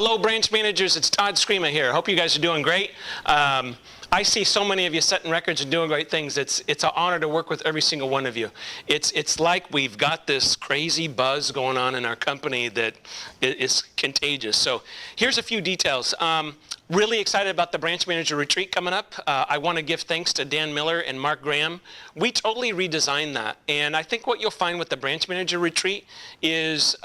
Hello, branch managers. It's Todd Screama here. Hope you guys are doing great. I see so many of you setting records and doing great things. It's an honor to work with every single one of you. It's like we've got this crazy buzz going on in our company that is contagious. So here's a few details. Really excited about the branch manager retreat coming up. I want to give thanks to Dan Miller and Mark Graham. We totally redesigned that, and I think what you'll find with the branch manager retreat is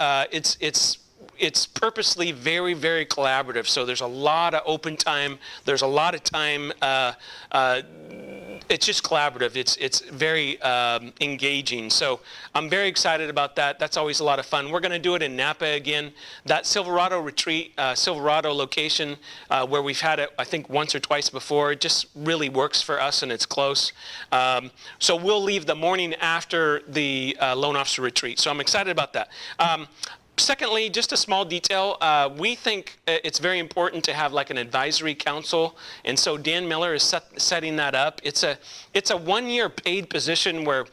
it's purposely very, very collaborative. So there's a lot of open time. There's a lot of time. It's just collaborative. It's very engaging. So I'm very excited about that. That's always a lot of fun. We're going to do it in Napa again. That Silverado retreat, Silverado location, where we've had it, I think, once or twice before, it just really works for us, and it's close. So we'll leave the morning after the loan officer retreat. So I'm excited about that. Secondly, just a small detail, we think it's very important to have like an advisory council, and so Dan Miller is setting that up. It's a one-year paid position where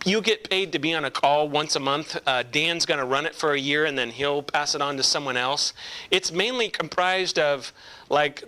you get paid to be on a call once a month. Dan's going to run it for a year, and then he'll pass it on to someone else. It's mainly comprised of like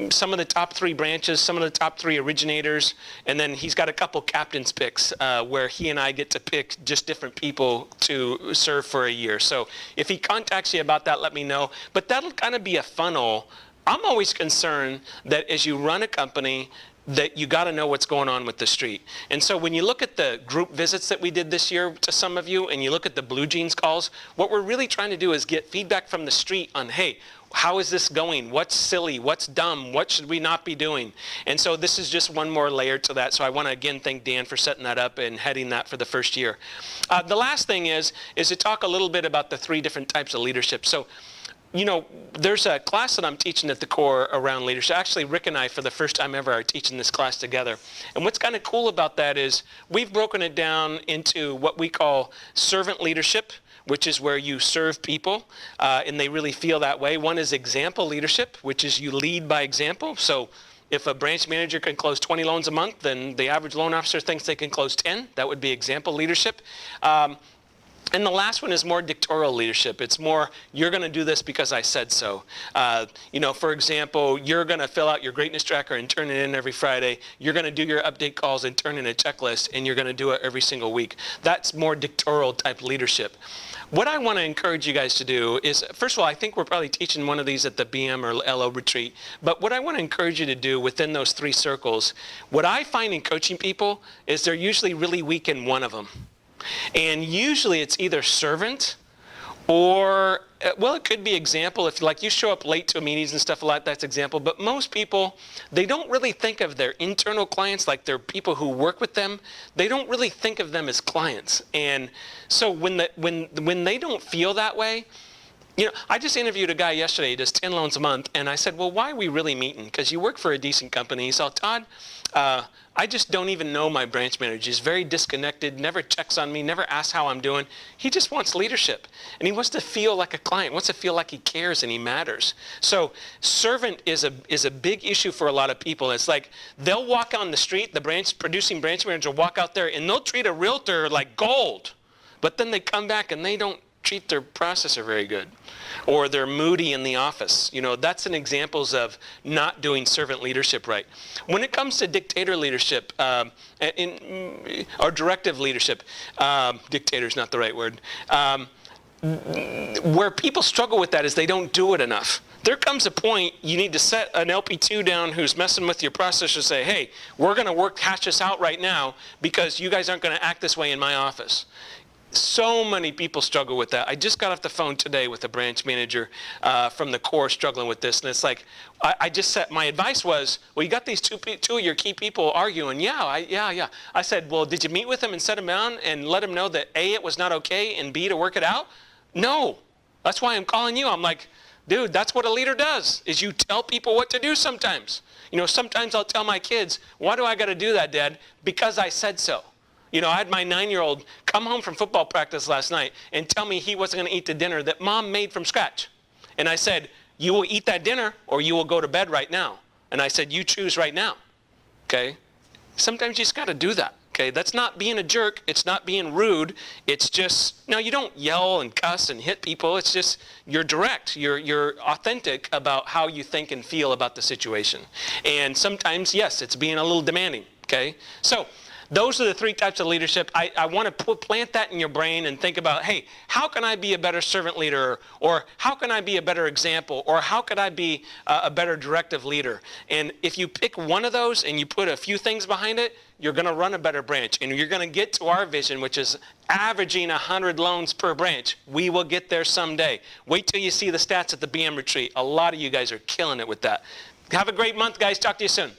some of the top 3 branches, some of the top 3 originators, and then he's got a couple captain's picks where he and I get to pick just different people to serve for a year. So if he contacts you about that, let me know. But that'll kind of be a funnel. I'm always concerned that as you run a company, that you got to know what's going on with the street. And so when you look at the group visits that we did this year to some of you, and you look at the Blue Jeans calls, what we're really trying to do is get feedback from the street on, hey, how is this going? What's silly? What's dumb? What should we not be doing? And so this is just one more layer to that. So I want to again thank Dan for setting that up and heading that for the first year. The last thing is to talk a little bit about the 3 different types of leadership. So, you know, there's a class that I'm teaching at the core around leadership. Actually, Rick and I, for the first time ever, are teaching this class together. And what's kind of cool about that is we've broken it down into what we call servant leadership, which is where you serve people, and they really feel that way. One is example leadership, which is you lead by example. So if a branch manager can close 20 loans a month, then the average loan officer thinks they can close 10. That would be example leadership. And the last one is more dictatorial leadership. It's more, you're going to do this because I said so. You know, for example, you're going to fill out your greatness tracker and turn it in every Friday. You're going to do your update calls and turn in a checklist, and you're going to do it every single week. That's more dictatorial type leadership. What I want to encourage you guys to do is, first of all, I think we're probably teaching one of these at the BM or LO retreat. But what I want to encourage you to do within those 3 circles, what I find in coaching people is they're usually really weak in one of them. And usually it's either servant or, well, it could be example. If like you show up late to meetings and stuff like that, that's example. But most people, they don't really think of their internal clients, like they're people who work with them. They don't really think of them as clients. And so when they don't feel that way, you know, I just interviewed a guy yesterday, he does 10 loans a month, and I said, well, why are we really meeting? Because you work for a decent company. He said, Todd, I just don't even know my branch manager. He's very disconnected, never checks on me, never asks how I'm doing. He just wants leadership, and he wants to feel like a client, wants to feel like he cares and he matters. So servant is a big issue for a lot of people. It's like they'll walk on the street, the producing branch manager will walk out there, and they'll treat a realtor like gold, but then they come back and they don't treat their processor very good, or they're moody in the office. You know, that's an examples of not doing servant leadership right. When it comes to dictator leadership, or directive leadership, dictator's not the right word, where people struggle with that is they don't do it enough. There comes a point you need to set an LP2 down who's messing with your processor and say, hey, we're going to hash this out right now because you guys aren't going to act this way in my office. So many people struggle with that. I just got off the phone today with a branch manager from the core struggling with this, and it's like, I just said, my advice was, well, you got these two of your key people arguing. Yeah. I said, well, did you meet with them and set them down and let them know that A, it was not okay, and B, to work it out? No. That's why I'm calling you. I'm like, dude, that's what a leader does, is you tell people what to do sometimes. You know, sometimes I'll tell my kids, why do I got to do that, Dad? Because I said so. You know, I had my 9-year-old come home from football practice last night and tell me he wasn't going to eat the dinner that Mom made from scratch. And I said, you will eat that dinner or you will go to bed right now. And I said, you choose right now. Okay? Sometimes you just got to do that. Okay, that's not being a jerk. It's not being rude. It's just, no, you don't yell and cuss and hit people. It's just you're direct. You're authentic about how you think and feel about the situation. And sometimes, yes, it's being a little demanding. Okay, so those are the three types of leadership. I want to plant that in your brain and think about, hey, how can I be a better servant leader? Or how can I be a better example? Or how could I be a better directive leader? And if you pick one of those and you put a few things behind it, you're going to run a better branch. And you're going to get to our vision, which is averaging 100 loans per branch. We will get there someday. Wait till you see the stats at the BM retreat. A lot of you guys are killing it with that. Have a great month, guys. Talk to you soon.